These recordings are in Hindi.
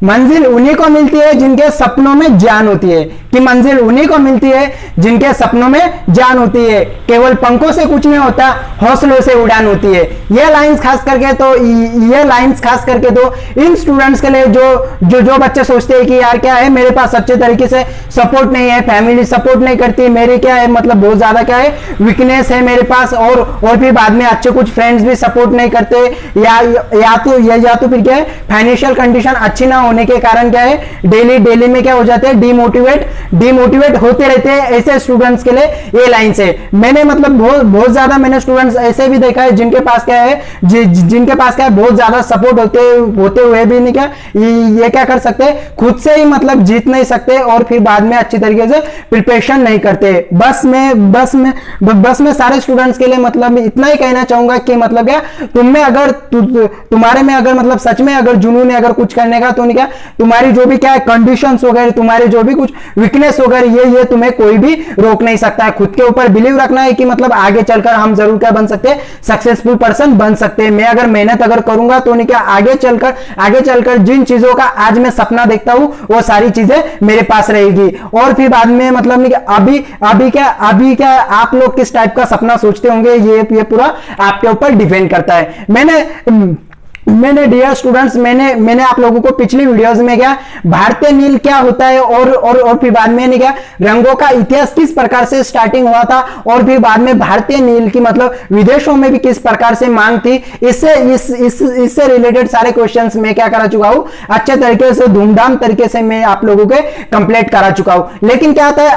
मंजिल उन्हीं को मिलती है जिनके सपनों में जान होती है, कि मंजिल उन्हीं को मिलती है जिनके सपनों में जान होती है। केवल पंखों से कुछ नहीं होता, हौसलों से उड़ान होती है। ये लाइंस खास करके तो इन स्टूडेंट्स के लिए जो बच्चे सोचते हैं कि यार क्या है, मेरे पास अच्छे तरीके से सपोर्ट नहीं है, फैमिली सपोर्ट नहीं करती, मेरी क्या है मतलब बहुत ज्यादा क्या है वीकनेस है मेरे पास, और फिर बाद में अच्छे कुछ फ्रेंड्स भी सपोर्ट नहीं करते, या तो फिर क्या है फाइनेंशियल कंडीशन अच्छी ना होने के कारण क्या है डेली में क्या हो जाते हैं डिमोटिवेट होते रहते हैं। ऐसे स्टूडेंट्स के लिए ये लाइंस है। मैंने मतलब बहुत ज्यादा मैंने स्टूडेंट्स ऐसे भी देखा है जिनके पास क्या है बहुत ज्यादा सपोर्ट होते हुए भी नहीं क्या ये क्या कर सकते, खुद से ही मतलब जीत नहीं सकते, और फिर बाद में अच्छी तरीके से प्रिपरेशन नहीं करते। बस में सारे स्टूडेंट्स के लिए मतलब इतना ही कहना चाहूंगा कि मतलब क्या तुम्हारे में अगर मतलब सच में अगर जुनून है अगर कुछ करने का, तो नहीं क्या तुम्हारी जो भी क्या है कंडीशंस वगैरह, तुम्हारे जो भी कुछ वीकनेस वगैरह, ये तुम्हें कोई भी रोक नहीं सकता है। खुद के ऊपर बिलीव रखना है कि मतलब आगे चलकर हम जरूर क्या बन सकते हैं, सक्सेसफुल पर्सन बन सकते हैं। मैं अगर मेहनत अगर करूंगा तो नहीं क्या आगे चलकर जिन चीजों का आज मैं सपना देखता हूं वो सारी चीजें मेरे पास रहेगी। और फिर बाद में मतलब नहीं अभी क्या आप लोग किस टाइप का सपना सोचते होंगे, ये पूरा आपके ऊपर डिपेंड करता है। मैंने डियर स्टूडेंट्स मैंने आप लोगों को पिछली वीडियोस में क्या भारतीय नील क्या होता है और फिर बाद में क्या रंगों का इतिहास किस प्रकार से स्टार्टिंग हुआ था, और फिर बाद में भारतीय नील की मतलब विदेशों में भी किस प्रकार से मांग थी, इससे रिलेटेड सारे क्वेश्चंस मैं क्या करा चुका हूं, अच्छे तरीके से धूमधाम तरीके से मैं आप लोगों के कंप्लीट करा चुका हूं। लेकिन क्या आता है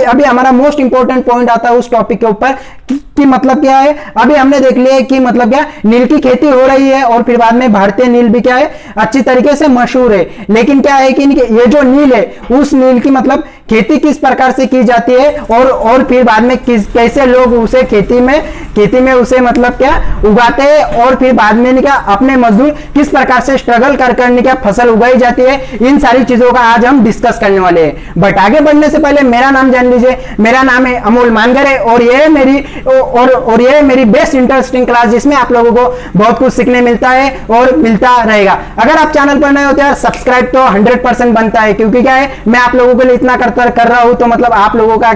अभी हमारा मोस्ट इंपॉर्टेंट पॉइंट आता है उस टॉपिक के ऊपर कि मतलब क्या है, अभी हमने देख लिया कि मतलब क्या नील की खेती हो रही है, और फिर बाद में भारतीय नील भी क्या है अच्छी तरीके से मशहूर है। लेकिन क्या है कि ये जो नील है उस नील की मतलब खेती किस प्रकार से की जाती है, और फिर बाद में कैसे लोग उसे खेती में उसे मतलब क्या उगाते हैं, और फिर बाद में क्या अपने मजदूर किस प्रकार से स्ट्रगल कर क्या फसल उगाई जाती है, इन सारी चीजों का आज हम डिस्कस करने वाले हैं। बट आगे बढ़ने से पहले मेरा नाम जान लीजिए। मेरा नाम है अमोल मानगरे, और ये मेरी बेस्ट इंटरेस्टिंग क्लास जिसमें आप लोगों को बहुत कुछ सीखने मिलता है और मिलता रहेगा। अगर आप चैनल पर नए होते हैं सब्सक्राइब तो 100% बनता है, क्योंकि क्या है मैं आप लोगों के लिए इतना कर रहा हूं तो मतलब आप लोगों का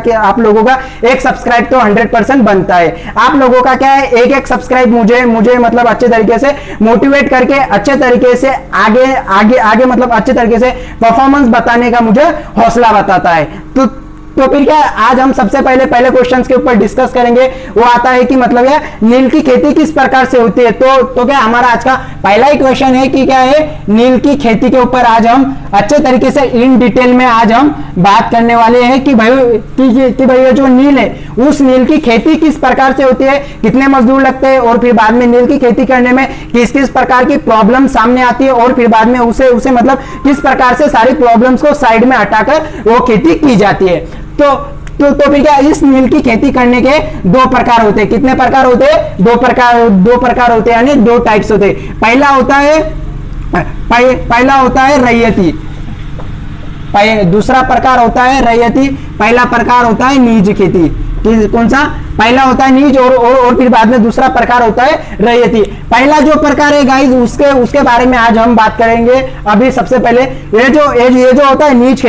एक सब्सक्राइब तो 100% बनता है। आप लोगों का क्या है एक सब्सक्राइब मुझे मतलब अच्छे तरीके से मोटिवेट करके अच्छे तरीके से आगे मतलब अच्छे तरीके से परफॉर्मेंस बताने का मुझे हौसला बताता है। तो फिर क्या आज हम सबसे पहले क्वेश्चंस के ऊपर डिस्कस करेंगे। वो आता है कि मतलब क्या नील की खेती किस प्रकार से होती है। तो क्या हमारा आज का पहला ही क्वेश्चन है कि क्या है नील की खेती के ऊपर आज हम अच्छे तरीके से इन डिटेल में आज हम बात करने वाले हैं कि भाई जो नील है उस नील की खेती किस प्रकार से होती है, कितने मजदूर लगते हैं, और फिर बाद में नील की खेती करने में किस किस प्रकार की प्रॉब्लम सामने आती है, और फिर बाद में उसे मतलब किस प्रकार से सारी प्रॉब्लम्स को साइड में हटाकर वो खेती की जाती है। तो फिर क्या इस नील की खेती करने के दो प्रकार होते हैं। कितने प्रकार होते हैं? दो प्रकार होते हैं, यानी दो टाइप्स होते हैं। पहला होता है रैयती, दूसरा प्रकार होता है रैयती, पहला प्रकार होता है निज खेती। कौन सा? पहला होता है निज और फिर बाद में दूसरा प्रकार होता है रैयती। पहला जो प्रकार है गाइस उसके बारे में आज हम बात करेंगे। अभी सबसे पहले ये जो होता है निज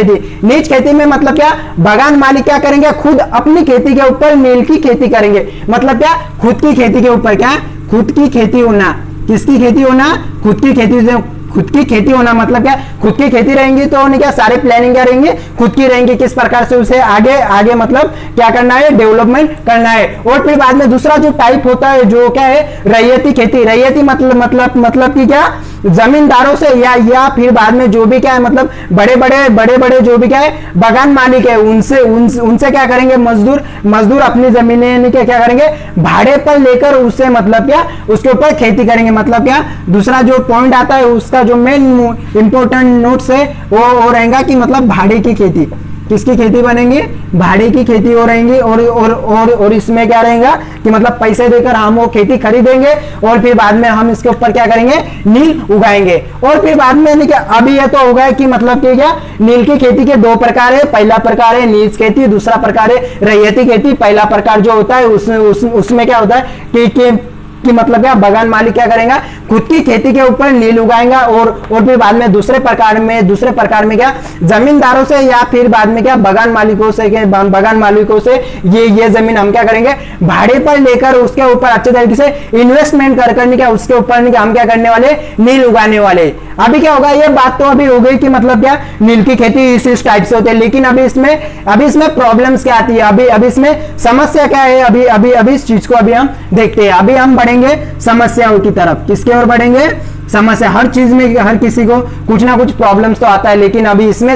खेती में मतलब क्या बागान मालिक क्या करेंगे, खुद अपनी खेती के ऊपर नील की खेती करेंगे। मतलब क्या खुद की खेती के ऊपर क्या खुद की खेती होना। किसकी खेती होना? खुद की खेती होना मतलब क्या खुद की खेती रहेंगी तो क्या सारे प्लानिंग क्या रहेंगे खुद की रहेंगी, किस प्रकार से उसे आगे मतलब क्या करना है डेवलपमेंट करना है। और फिर बाद में दूसरा जो टाइप होता है जो क्या है रैयती खेती। रैयती मतलब कि क्या जमींदारों से या फिर बाद में जो भी क्या है मतलब बड़े जो भी क्या है बागान मालिक है उनसे क्या करेंगे मजदूर अपनी जमीनें क्या करेंगे भाड़े पर लेकर उसे मतलब क्या उसके ऊपर खेती करेंगे। मतलब क्या दूसरा जो पॉइंट आता है उसका जो मेन इंपॉर्टेंट नोट्स है वो रहेगा कि मतलब भाड़े की खेती। किसकी खेती बनेंगी? भाड़े की खेती हो रहेंगी। और इसमें क्या रहेगा कि मतलब पैसे देकर हम वो खेती खरीदेंगे और फिर बाद में हम इसके ऊपर क्या करेंगे नील उगाएंगे। और फिर बाद में क्या अभी ये तो होगा कि मतलब कि क्या नील की खेती के दो प्रकार है। पहला प्रकार है निज खेती, दूसरा प्रकार है रैयती खेती। पहला प्रकार जो होता है उसमें क्या होता है कि मतलब क्या बगान मालिक क्या करेगा, खुद की खेती के ऊपर नील उगाएगा और फिर बाद में दूसरे प्रकार में क्या जमींदारों से या फिर बाद में क्या बगान मालिकों से ये जमीन हम क्या करेंगे, भाड़े पर लेकर उसके ऊपर अच्छे तरीके से इन्वेस्टमेंट करके क्या उसके ऊपर हम क्या करने वाले, नील उगाने वाले। अभी क्या होगा, ये बात तो अभी हो गई कि मतलब क्या नील की खेती इस टाइप से होती है, लेकिन अभी इसमें प्रॉब्लम्स क्या आती है, अभी इसमें समस्या क्या है, अभी इस चीज को अभी हम देखते हैं। अभी हम बढ़ेंगे समस्याओं की तरफ। किसके ओर बढ़ेंगे, समस्या। हर चीज में हर किसी को कुछ ना कुछ प्रॉब्लम्स तो आता है, लेकिन अभी इसमें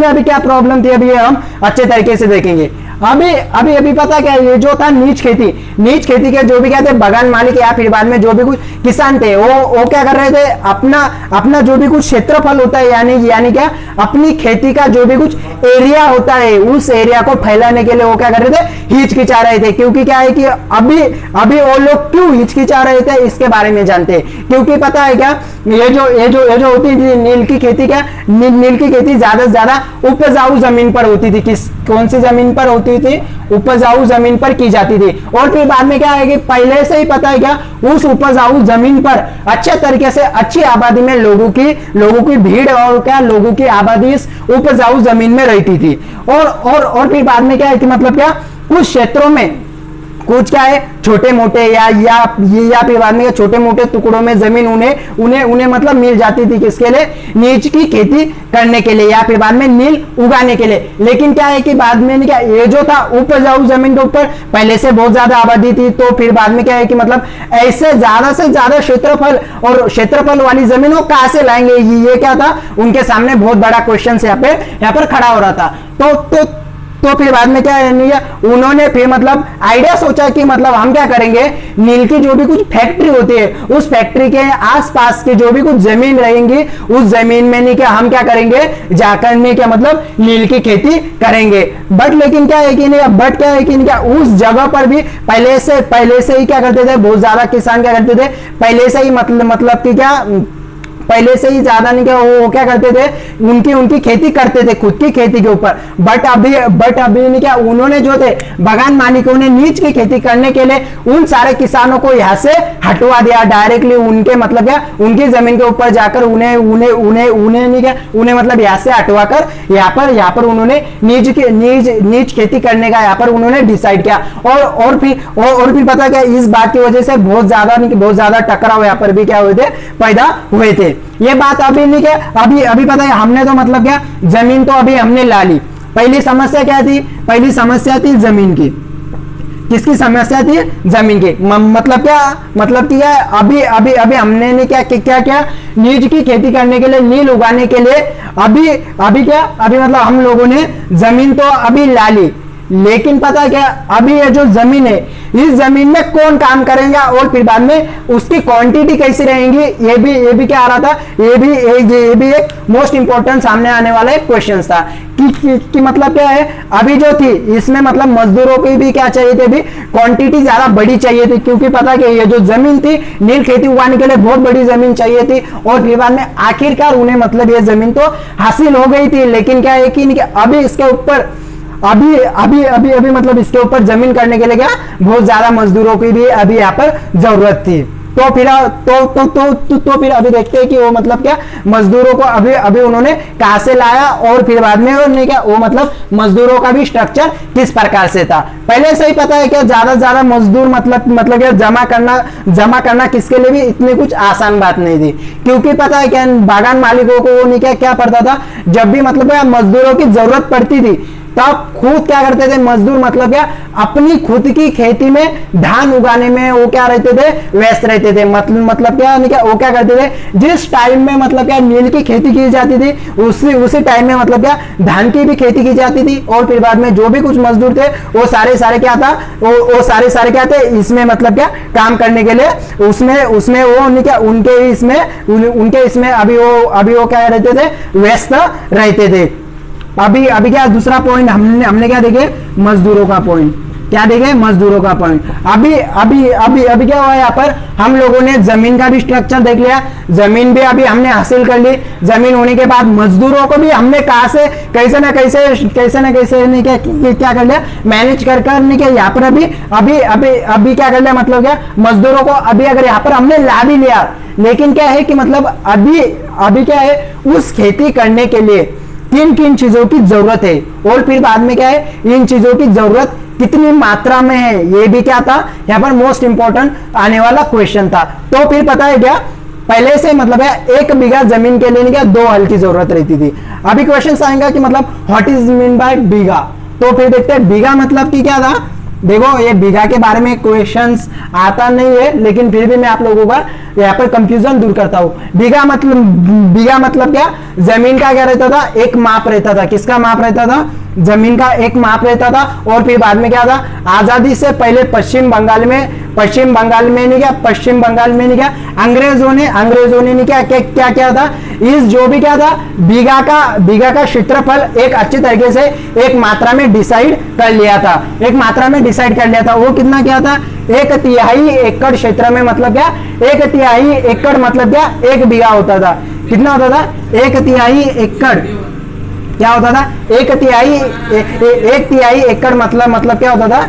अभी क्या प्रॉब्लम थी, अभी ये हम अच्छे तरीके से देखेंगे। अभी पता क्या, ये जो था नीच खेती के जो भी क्या थे बगान मालिक या फिर बाद में जो भी कुछ किसान थे, वो क्या कर रहे थे, अपना जो भी कुछ क्षेत्रफल होता है यानी क्या अपनी खेती का जो भी कुछ एरिया होता है, उस एरिया को फैलाने के लिए वो क्या कर रहे थे, हिचकिचा रहे थे। क्योंकि क्या है कि अभी वो लोग क्यों हिचकिचा रहे थे, इसके बारे में जानते हैं। क्योंकि पता है क्या, ये जो होती थी नील की खेती, ज्यादा से ज्यादा उपजाऊ जमीन पर होती थी। कौन सी जमीन पर होती थी, उपजाऊ जमीन पर की जाती थी। और फिर बाद में क्या है कि पहले से ही पता है क्या, उस उपजाऊ जमीन पर अच्छे तरीके से अच्छी आबादी में लोगों की भीड़ और क्या लोगों की आबादी इस उपजाऊ जमीन में रहती थी। और फिर बाद में क्या है कि मतलब क्या कुछ क्षेत्रों में कुछ क्या है छोटे मोटे या फिर बाद में छोटे मोटे टुकड़ों में जमीन उन्हें मतलब मिल जाती थी, किसके लिए, नीच की खेती करने के लिए या फिर बाद में नील उगाने के लिए। लेकिन क्या है कि बाद में क्या ये जो था उपजाऊ जमीन के ऊपर पहले से बहुत ज्यादा आबादी थी, तो फिर बाद में क्या है कि मतलब ऐसे ज्यादा से ज्यादा क्षेत्रफल वाली जमीन वो कहां से लाएंगे, ये क्या था उनके सामने बहुत बड़ा क्वेश्चन यहाँ पर खड़ा हो रहा था। तो फिर बाद में क्या है, उन्होंने फिर मतलब आइडिया सोचा कि मतलब हम क्या करेंगे, नील की जो भी कुछ फैक्ट्री होती है उस फैक्ट्री के आसपास की जो भी कुछ जमीन रहेंगी उस जमीन में नहीं क्या हम क्या करेंगे, जाकर नहीं क्या मतलब नील की खेती करेंगे। बट लेकिन क्या है कि क्या उस जगह पर भी पहले से ही क्या करते थे, बहुत ज्यादा किसान क्या करते थे, पहले से ही मतलब कि क्या पहले से ही ज्यादा नहीं क्या वो क्या करते थे, उनकी खेती करते थे खुद की खेती के ऊपर। बट अभी नहीं क्या उन्होंने जो थे बगान मालिकों ने नीच की खेती करने के लिए उन सारे किसानों को यहाँ से हटवा दिया डायरेक्टली, उनके मतलब क्या उनकी जमीन के ऊपर जाकर उन्हें नहीं क्या उन्हें मतलब यहाँ से हटवा कर यहाँ पर उन्होंने नीच खेती करने का यहाँ पर उन्होंने डिसाइड किया। और फिर पता क्या इस बात की वजह से बहुत ज्यादा टकराव यहाँ पर भी क्या हुए थे, पैदा हुए थे। ये बात अभी नहीं क्या अभी पता है, हमने तो मतलब क्या जमीन तो अभी हमने ला ली। पहली समस्या क्या थी, पहली समस्या थी जमीन की। किसकी समस्या थी, जमीन की। मतलब क्या अभी हमने ने क्या नीज की खेती करने के लिए, नील उगाने के लिए अभी मतलब हम लोगों ने जमीन तो अभी ला ली, लेकिन पता क्या अभी ये जो जमीन है इस जमीन में कौन काम करेगा और फिर बाद में उसकी क्वांटिटी कैसी रहेंगी, ये भी क्या आ रहा था, ये भी एक मोस्ट इंपॉर्टेंट सामने आने वाला एक क्वेश्चन था कि मतलब क्या है, अभी जो थी इसमें मतलब मजदूरों की भी क्या चाहिए थे, भी क्वांटिटी ज्यादा बड़ी चाहिए थी। क्योंकि पता क्या ये जो जमीन थी नील खेती उगाने के लिए बहुत बड़ी जमीन चाहिए थी। और फिर बाद में आखिरकार उन्हें मतलब ये जमीन तो हासिल हो गई थी, लेकिन क्या है कि अभी इसके ऊपर अभी मतलब इसके ऊपर जमीन करने के लिए क्या बहुत ज्यादा मजदूरों की भी अभी यहाँ पर जरूरत थी। तो फिर अभी देखते हैं कि वो मतलब क्या मजदूरों को अभी उन्होंने कहां से लाया और फिर बाद में नहीं क्या वो मतलब मजदूरों का भी स्ट्रक्चर किस प्रकार से था। पहले से ही पता है क्या ज्यादा से ज्यादा मजदूर मतलब क्या जमा करना किसके लिए भी इतनी कुछ आसान बात नहीं थी। क्योंकि पता है क्या बागान मालिकों को वो नहीं क्या पड़ता था, जब भी मतलब मजदूरों की जरूरत पड़ती थी तब खुद क्या करते थे मजदूर मतलब क्या अपनी खुद की खेती में धान उगाने में वो क्या रहते थे, व्यस्त रहते थे। मतलब क्या वो क्या करते थे, जिस टाइम में मतलब क्या नील की खेती की जाती थी उसी टाइम में मतलब क्या धान की भी खेती की जाती थी। और फिर बाद में जो भी कुछ मजदूर थे वो सारे क्या था, वो सारे क्या थे इसमें मतलब क्या काम करने के लिए उसमें वो नहीं क्या उनके इसमें अभी वो क्या रहते थे, व्यस्त रहते थे। अभी क्या दूसरा पॉइंट हमने क्या देखे, मजदूरों का पॉइंट। क्या देखे, मजदूरों का पॉइंट। अभी अभी अभी अभी क्या हुआ यहाँ पर, हम लोगों ने जमीन का भी स्ट्रक्चर देख लिया, जमीन भी अभी हमने हासिल कर ली। जमीन होने के बाद मजदूरों को भी हमने कहा से कैसे ना कैसे नहीं क्या कर लिया, मैनेज करने के यहाँ पर अभी अभी अभी अभी क्या कर लिया, मतलब क्या मजदूरों को अभी अगर यहाँ पर हमने ला भी लिया, लेकिन क्या है कि मतलब अभी अभी क्या है, उस खेती करने के लिए किन किन चीजों की जरूरत है, और फिर बाद में क्या है, इन चीजों की जरूरत कितनी मात्रा में है, ये भी क्या था यहाँ पर मोस्ट इंपॉर्टेंट आने वाला क्वेश्चन था। तो फिर पता है क्या, पहले से मतलब है 1 बीघा जमीन के लिए क्या 2 हल की जरूरत रहती थी। अभी क्वेश्चन आएगा कि मतलब व्हाट इज मीन बाय बीघा, तो फिर देखते हैं बीघा मतलब कि क्या था। देखो ये बीघा के बारे में क्वेश्चंस आता नहीं है, लेकिन फिर भी मैं आप लोगों का यहाँ पर कंफ्यूजन दूर करता हूँ। बीघा मतलब क्या, जमीन का क्या रहता था, एक माप रहता था। किसका माप रहता था, जमीन का एक माप रहता था। और फिर बाद में क्या था, आजादी से पहले पश्चिम बंगाल में नहीं क्या अंग्रेजों ने क्या किया था, इस जो भी क्या था, बीघा का क्षेत्रफल एक अच्छे तरीके से एक मात्रा में डिसाइड कर लिया था। वो कितना क्या था, 1/3 एकड़ क्षेत्र में, मतलब क्या 1/3 एकड़ मतलब क्या 1 बीघा होता था। कितना होता था, 1/3 एकड़ क्या होता था, 1/3 एकड़ मतलब क्या होता था,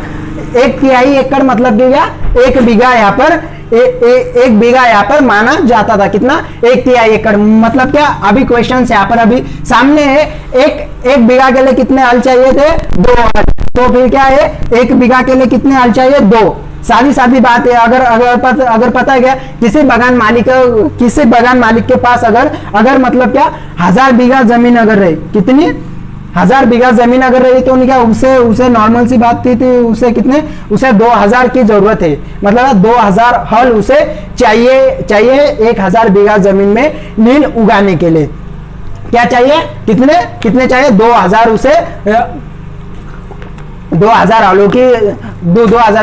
1/3 एकड़ मतलब क्या 1 बीघा यहाँ पर एक बीघा यहाँ पर माना जाता था। कितना, 1/3 एकड़ मतलब क्या। अभी क्वेश्चन यहाँ पर अभी सामने है, एक बीघा के लिए कितने हल चाहिए थे, 2 हल। तो फिर क्या है, 1 बीघा के लिए कितने हल चाहिए, 2। सादी बात है। अगर पता है क्या, किसी बगान मालिक के पास अगर मतलब क्या 1000 बीघा जमीन अगर रही, कितनी 1000 बीघा जमीन अगर रही, तो क्या उसे नॉर्मल सी बात थी उसे कितने, उसे 2000 की जरूरत है। मतलब 2000 हल उसे चाहिए 1000 बीघा जमीन में नील उगाने के लिए। क्या चाहिए, कितने चाहिए, 2000 उसे 2000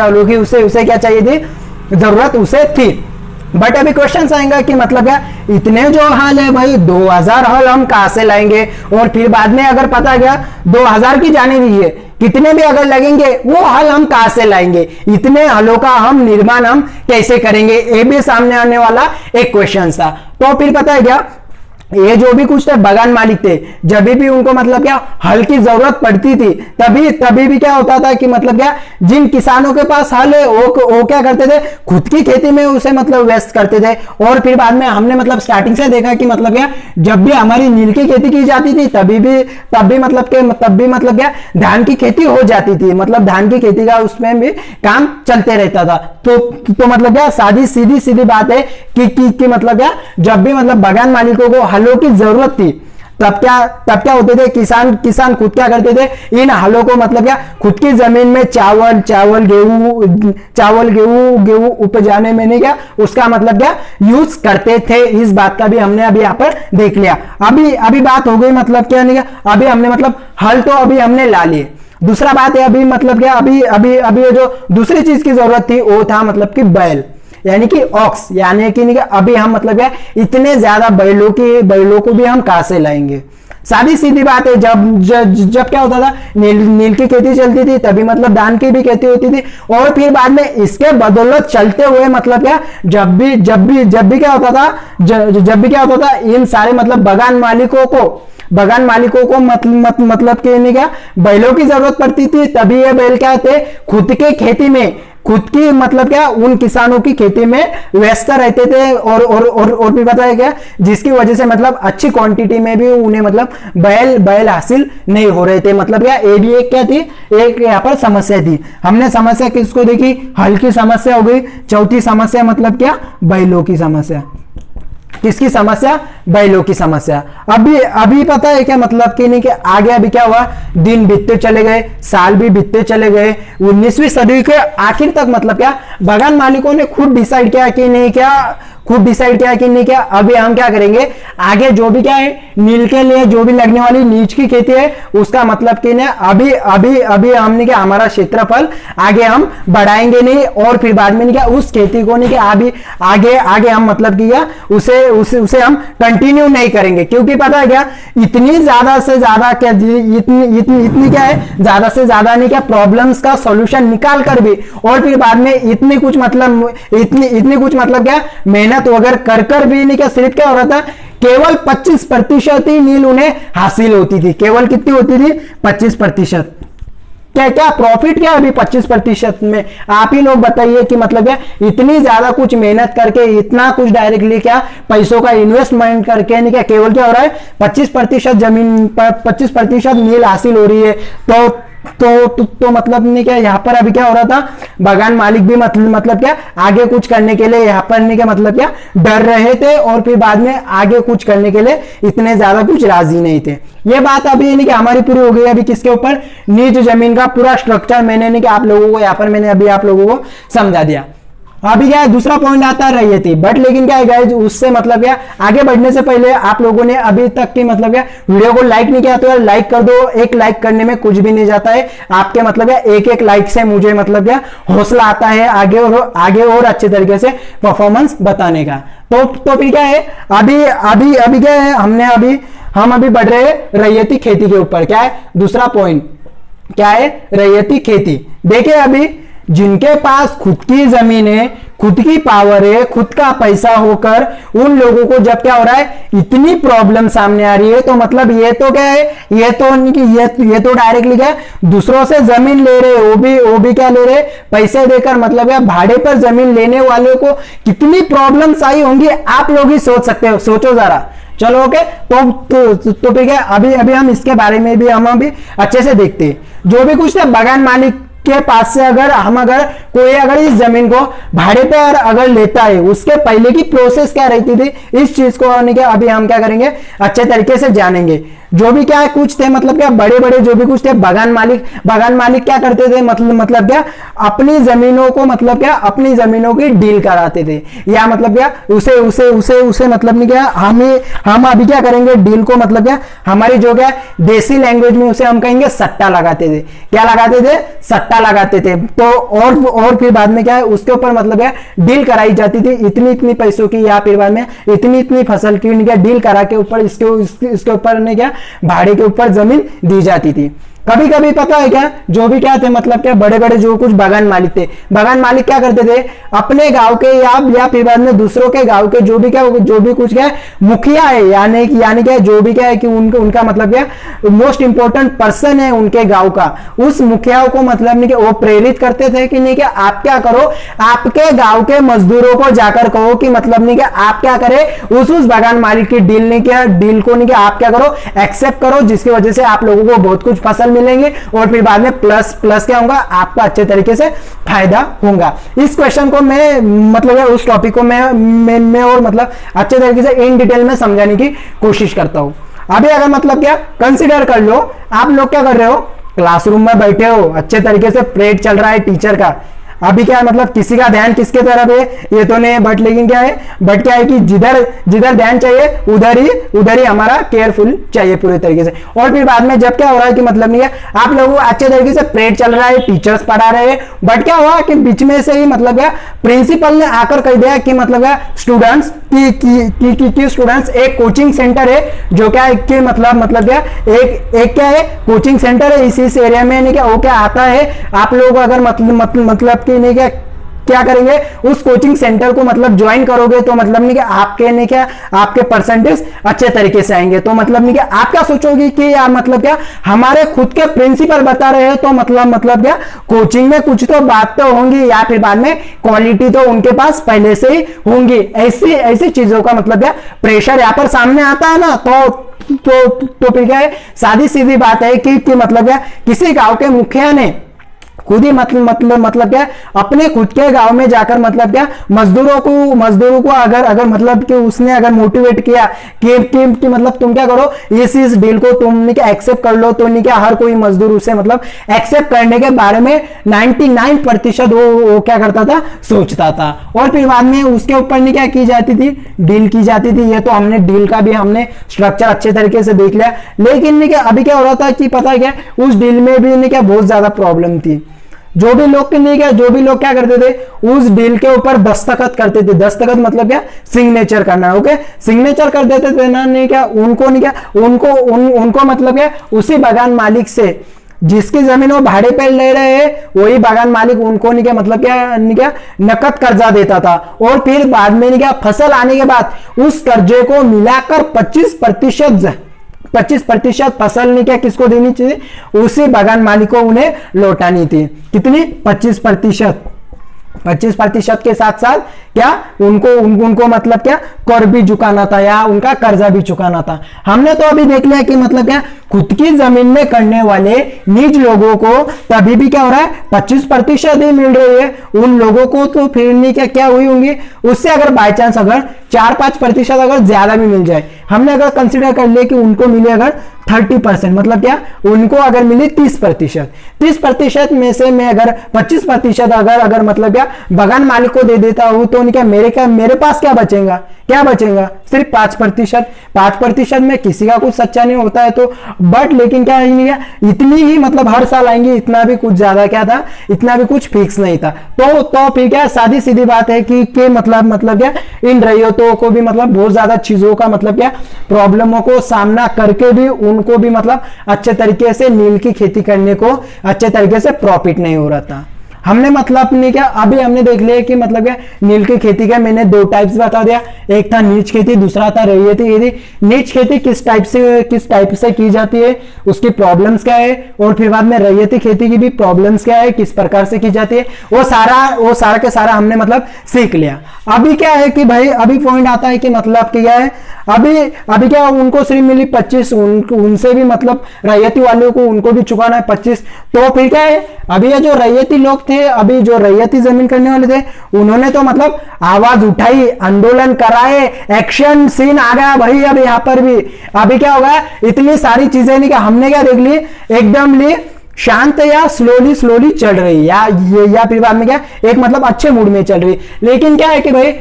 हलों की उसे क्या चाहिए थी, जरूरत उसे थी। बट अभी क्वेश्चन आएगा कि मतलब क्या, इतने जो हल है भाई 2000 हल हम कहां से लाएंगे, और फिर बाद में अगर पता गया 2000 की जाने दीजिए, कितने भी अगर लगेंगे वो हल हम कहां से लाएंगे, इतने हलों का हम निर्माण हम कैसे करेंगे, ये भी सामने आने वाला एक क्वेश्चन था। तो फिर पता है क्या, ये जो भी कुछ थे बगान मालिक थे, जब भी उनको मतलब क्या हल की जरूरत पड़ती थी, तभी भी क्या होता था कि मतलब क्या, जिन किसानों के पास हल है वो क्या करते थे, खुद की खेती में उसे मतलब व्यस्त करते थे। और फिर बाद में हमने मतलब स्टार्टिंग से देखा कि मतलब क्या, जब भी हमारी नील की खेती की जाती थी तब भी मतलब क्या धान की खेती हो जाती थी। मतलब धान की खेती का उसमें भी काम चलते रहता था। तो मतलब क्या, सीधी बात है कि मतलब क्या, जब भी मतलब बगान मालिकों को हलों की जरूरत थी, तब क्या होते थे, किसान खुद क्या करते थे, इन हलों को मतलब क्या खुद की जमीन में चावल गेहूं उपजाने में नहीं क्या उसका मतलब क्या यूज करते थे। इस बात का भी हमने अभी यहाँ पर देख लिया। अभी बात हो गई मतलब क्या नहीं क्या, अभी हमने मतलब हल तो अभी हमने ला लिए। दूसरा बात है अभी मतलब क्या, अभी जो दूसरी चीज की जरूरत थी वो था मतलब कि बैल, यानी कि ऑक्स, यानी कि अभी हम मतलब क्या इतने ज्यादा बैलों को भी हम कहां से लाएंगे। सीधी बात है, जब क्या होता था, नील की खेती चलती थी, तभी मतलब धान की भी खेती होती थी। और फिर बाद में इसके बदौलत चलते हुए मतलब क्या, जब भी क्या होता था, इन सारे मतलब बगान मालिकों को मतलब कि नहीं क्या बैलों की जरूरत पड़ती थी। तभी ये बैल क्या थे, खुद के खेती में खुद की मतलब क्या उन किसानों की खेती में व्यस्त रहते थे। और भी पता है क्या, जिसकी वजह से मतलब अच्छी क्वांटिटी में भी उन्हें मतलब बैल हासिल नहीं हो रहे थे। मतलब क्या, ये भी एक क्या थी, एक यहाँ पर समस्या थी। हमने समस्या किसको देखी, हल की समस्या हो गई। चौथी समस्या मतलब क्या, बैलों की समस्या। किसकी समस्या, बैलों की समस्या। अभी पता है क्या मतलब कि नहीं कि आगे अभी क्या हुआ, दिन बीतते चले गए, साल भी बीतते चले गए। 19वीं सदी के आखिर तक मतलब क्या बगान मालिकों ने खुद डिसाइड किया कि नहीं क्या खुद डिसाइड किया कि नहीं क्या। अभी हम क्या करेंगे, आगे जो भी क्या है नील के लिए जो भी लगने वाली नीच की खेती है उसका मतलब कि ना अभी अभी अभी हमने क्या हमारा क्षेत्रफल आगे हम बढ़ाएंगे नहीं, और फिर बाद में नहीं क्या उस खेती को नहीं क्या अभी आगे आगे हम मतलब कि क्या उसे हम कंटिन्यू नहीं करेंगे, क्योंकि पता है क्या इतनी ज्यादा से ज्यादा क्या इतनी क्या है ज्यादा से ज्यादा नहीं क्या प्रॉब्लम्स का सॉल्यूशन निकाल कर भी और फिर बाद में इतनी कुछ मतलब क्या मेहनत वगैरह कर भी नहीं क्या सिर्फ क्या हो रहा था केवल 25% ही नील उन्हें हासिल होती थी। केवल कितनी होती थी 25%। क्या प्रॉफिट क्या अभी 25% में आप ही लोग बताइए कि मतलब क्या इतनी ज्यादा कुछ मेहनत करके इतना कुछ डायरेक्टली क्या पैसों का इन्वेस्टमेंट करके नहीं क्या केवल क्या हो रहा है 25% जमीन पर 25% नील हासिल हो रही है। तो मतलब नहीं क्या यहाँ पर अभी क्या हो रहा था बागान मालिक भी मतलब क्या आगे कुछ करने के लिए यहाँ पर नहीं क्या मतलब क्या डर रहे थे, और फिर बाद में आगे कुछ करने के लिए इतने ज्यादा कुछ राजी नहीं थे। ये बात अभी नहीं कि हमारी पूरी हो गई। अभी किसके ऊपर नीच जमीन का पूरा स्ट्रक्चर मैंने नहीं कि आप लोगों को यहाँ पर मैंने अभी आप लोगों को समझा दिया। अभी क्या है दूसरा पॉइंट आता है रैयती, बट लेकिन क्या है गाइस उससे मतलब क्या आगे बढ़ने से पहले आप लोगों ने अभी तक की मतलब क्या वीडियो को लाइक नहीं किया तो यार लाइक कर दो। एक लाइक करने में कुछ भी नहीं जाता है, आपके मतलब क्या एक लाइक से मुझे मतलब क्या हौसला आता है आगे और अच्छे तरीके से परफॉर्मेंस बताने का। तो फिर क्या है अभी क्या है हम अभी बढ़ रहे हैं रैयती खेती के ऊपर। क्या है दूसरा पॉइंट क्या है रैयती खेती। देखिए अभी जिनके पास खुद की जमीन है, खुद की पावर है, खुद का पैसा होकर उन लोगों को जब क्या हो रहा है इतनी प्रॉब्लम सामने आ रही है, तो मतलब ये तो क्या है ये तो डायरेक्टली क्या दूसरों से जमीन ले रहे, वो भी क्या ले रहे पैसे देकर, मतलब क्या भाड़े पर जमीन लेने वालों को कितनी प्रॉब्लम्स आई होंगी आप लोग ही सोच सकते हो, सोचो जरा। चलो ओके तो ठीक है अभी हम इसके बारे में भी हम अभी अच्छे से देखते हैं। जो भी कुछ था बागान मालिक के पास से अगर कोई इस जमीन को भाड़े पे अगर लेता है उसके पहले की प्रोसेस क्या रहती थी इस चीज को अभी हम क्या करेंगे अच्छे तरीके से जानेंगे। जो भी क्या है कुछ थे मतलब क्या बड़े जो भी कुछ थे बागान मालिक क्या करते थे मतलब क्या अपनी जमीनों को मतलब क्या अपनी जमीनों की डील कराते थे, या मतलब क्या उसे मतलब नहीं क्या हम अभी क्या करेंगे डील को मतलब क्या हमारी जो क्या देसी लैंग्वेज में उसे हम कहेंगे सट्टा लगाते थे। क्या लगाते थे सट्टा लगाते थे। तो और फिर बाद में क्या है उसके ऊपर मतलब क्या डील कराई जाती थी इतनी पैसों की, या फिर बाद में इतनी फसल की क्या डील करा के ऊपर इसके ऊपर ने क्या भाड़े के ऊपर जमीन दी जाती थी। कभी कभी पता है क्या जो भी क्या थे मतलब क्या बड़े जो कुछ बागान मालिक थे, बागान मालिक क्या करते थे अपने गांव के या फिर बाद में दूसरों के गांव के जो भी कुछ क्या मुखिया है यानी क्या जो भी क्या है कि उनका मतलब क्या मोस्ट इंपोर्टेंट पर्सन है उनके गांव का, उस मुखिया को मतलब नहीं कि वो प्रेरित करते थे कि नहीं क्या आप क्या करो आपके गांव के मजदूरों को जाकर कहो कि मतलब नहीं क्या आप क्या करे उस बागान मालिक की डील को नहीं क्या आप क्या करो एक्सेप्ट करो, जिसकी वजह से आप लोगों को बहुत कुछ फसल मिलेंगे और फिर बाद में प्लस क्या होगा आपका अच्छे तरीके से फायदा होगा। इस क्वेश्चन को मैं मतलब उस टॉपिक को मैं और मतलब अच्छे तरीके से इन डिटेल में समझाने की कोशिश करता हूं। अभी अगर मतलब क्या कंसीडर कर लो आप लोग क्या कर रहे हो क्लासरूम में बैठे हो, अच्छे तरीके से परेड चल रहा है टीचर का, अभी क्या मतलब किसी का ध्यान किसके तरफ है ये तो नहीं, बट लेकिन क्या है कि जिधर ध्यान चाहिए उधर ही हमारा केयरफुल चाहिए पूरे तरीके से। और फिर बाद में जब क्या हो रहा है कि मतलब नहीं है आप लोगों को अच्छे तरीके से परेड चल रहा है, टीचर्स पढ़ा रहे हैं, बट क्या हुआ कि बीच में से ही मतलब क्या प्रिंसिपल ने आकर कह दिया कि मतलब क्या स्टूडेंट्स की स्टूडेंट्स एक कोचिंग सेंटर है जो क्या है कि मतलब क्या एक क्या है कोचिंग सेंटर है इस एरिया में नहीं क्या वो क्या आता है, आप लोग अगर मतलब कि नहीं क्या करेंगे उस कोचिंग सेंटर को मतलब ज्वाइन करोगे तो मतलब नहीं कि आपके नहीं क्या आपके परसेंटेज अच्छे तरीके से आएंगे। तो मतलब नहीं कि आप क्या सोचोगे कि यार मतलब क्या हमारे खुद के प्रिंसिपल बता रहे हैं तो मतलब क्या कोचिंग में कुछ तो बात तो होंगी या फिर बाद में क्वालिटी तो उनके पास पहले से ही होंगी। ऐसी चीजों का मतलब क्या प्रेशर यहाँ पर सामने आता है ना, तो फिर क्या है सादी सीधी बात है कि मतलब क्या किसी गांव के मुखिया ने खुद ही मतलब क्या अपने खुद के गांव में जाकर मतलब क्या मजदूरों को अगर मतलब कि उसने अगर मोटिवेट किया कि मतलब तुम क्या करो, इस डील को तुम क्या एक्सेप्ट कर लो, तो नहीं क्या हर कोई मजदूर उसे मतलब एक्सेप्ट करने के बारे में 99% वो क्या करता था, सोचता था। और फिर बाद में उसके ऊपर नहीं क्या की जाती थी, डील की जाती थी। ये तो हमने डील का भी हमने स्ट्रक्चर अच्छे तरीके से देख लिया। लेकिन नहीं क्या अभी क्या हो रहा था कि पता है क्या, उस डील में भी नहीं क्या बहुत ज्यादा प्रॉब्लम थी। जो भी लोग क्या करते थे, उस डील के ऊपर दस्तखत करते थे। दस्तखत मतलब क्या, सिग्नेचर करना। ओके, सिग्नेचर कर देते थे ना, नहीं क्या उनको मतलब क्या उसी बागान मालिक से जिसकी जमीन वो भाड़े पे ले रहे हैं, वही बागान मालिक उनको नहीं क्या मतलब क्या नकद कर्जा देता था। और फिर बाद में नहीं क्या फसल आने के बाद उस कर्जे को मिलाकर 25% फसल नहीं क्या किसको देनी चाहिए, उसी बागान मालिक को उन्हें लौटानी थी। कितनी, 25% के साथ साथ क्या उनको मतलब क्या कर भी चुकाना था या उनका कर्जा भी चुकाना था। हमने तो अभी देख लिया कि मतलब क्या खुद की जमीन में करने वाले निज लोगों को तभी भी क्या हो रहा है, 25% ही मिल रही है। उन लोगों को तो फिर नहीं क्या हुई होंगी, उससे अगर बाय चांस अगर 4-5% अगर ज्यादा भी मिल जाए, हमने अगर कंसिडर कर लिया कि उनको मिले अगर 30%, मतलब क्या उनको अगर मिली 30% में से मैं अगर 25% अगर मतलब क्या बागान मालिक को दे देता हूं, तो क्या मेरे पास क्या बचेगा, सिर्फ 5% में किसी का कुछ सच्चा नहीं होता है। तो बट लेकिन क्या इतनी ही मतलब हर साल आएंगी, इतना भी कुछ ज्यादा क्या था, इतना भी कुछ फिक्स नहीं था। तो फिर क्या सादी सीधी बात है कि मतलब क्या इन रैयतों को भी मतलब बहुत ज्यादा चीजों का मतलब क्या प्रॉब्लमों को सामना करके भी उनको भी मतलब अच्छे तरीके से नील की खेती करने को अच्छे तरीके से प्रॉफिट नहीं हो रहा था। हमने मतलब नहीं क्या अभी हमने देख लिया कि मतलब क्या नील की खेती का मैंने 2 टाइप्स बता दिया, एक था नीच खेती, दूसरा था रैयती खेती। नीच खेती किस टाइप से की जाती है, उसकी प्रॉब्लम्स क्या है, और फिर बाद में रैयती खेती की भी प्रॉब्लम्स क्या है, किस प्रकार से की जाती है, वो सारा के सारा हमने मतलब सीख लिया। अभी क्या है कि भाई अभी पॉइंट आता है कि मतलब क्या है, अभी क्या उनको सिर्फ मिली 25, उनसे भी मतलब रैयती वालों को उनको भी चुकाना है 25। तो फिर क्या है, अभी ये जो रैयती लोग थे, अभी जो रैयती जमीन करने वाले थे, उन्होंने तो मतलब आवाज उठाई, आंदोलन कराए, एक्शन सीन आ गया भाई। अब यहाँ पर भी अभी क्या होगा, इतनी सारी चीजें नहीं कि हमने क्या देख ली, एकदम ली शांत या स्लोली चल रही या फिर बाद में क्या एक मतलब अच्छे मूड में चल रही। लेकिन क्या है कि भाई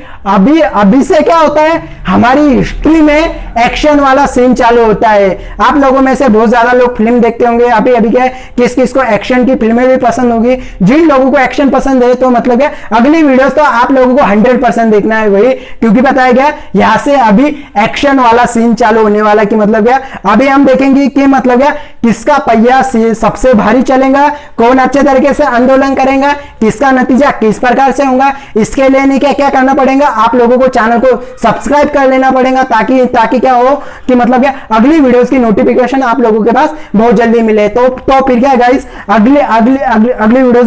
अभी से क्या होता है, हमारी हिस्ट्री में एक्शन वाला सीन चालू होता है। आप लोगों में से बहुत ज्यादा लोग फिल्म देखते होंगे। अभी क्या है, किस को एक्शन की फिल्में भी पसंद होगी। जिन लोगों को एक्शन पसंद है तो मतलब क्या अगली वीडियोस तो आप लोगों को 100% देखना है भाई, क्योंकि पता है क्या यहां से अभी एक्शन वाला सीन चालू होने वाला। कि मतलब क्या अभी हम देखेंगे कि मतलब क्या किसका पहिया सबसे भारी चलेगा, कौन अच्छे तरीके से आंदोलन करेगा, किसका नतीजा किस प्रकार से होगा। इसके लिए नहीं क्या करना पड़ेगा, आप लोगों को चैनल को सब्सक्राइब कर लेना पड़ेगा, ताकि क्या हो कि मतलब क्या अगली वीडियोस की नोटिफिकेशन आप लोगों के पास बहुत जल्दी मिले। तो फिर क्या गाइस, अगली वीडियो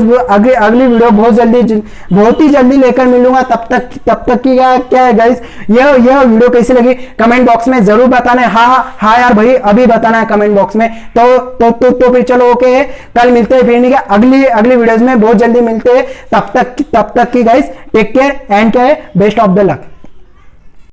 बहुत ही जल्दी लेकर मिलूंगा। तब तक की क्या है गाइस, यह वीडियो कैसी लगी कमेंट बॉक्स में जरूर बताना है। हाँ यार भाई अभी बताना है कमेंट बॉक्स में। तो फिर चलो ओके, कल मिलते हैं फिर नहीं क्या अगली वीडियोस में बहुत जल्दी मिलते हैं। तब तक की गाइस टेक केयर एंड क्या है बेस्ट ऑफ द लक।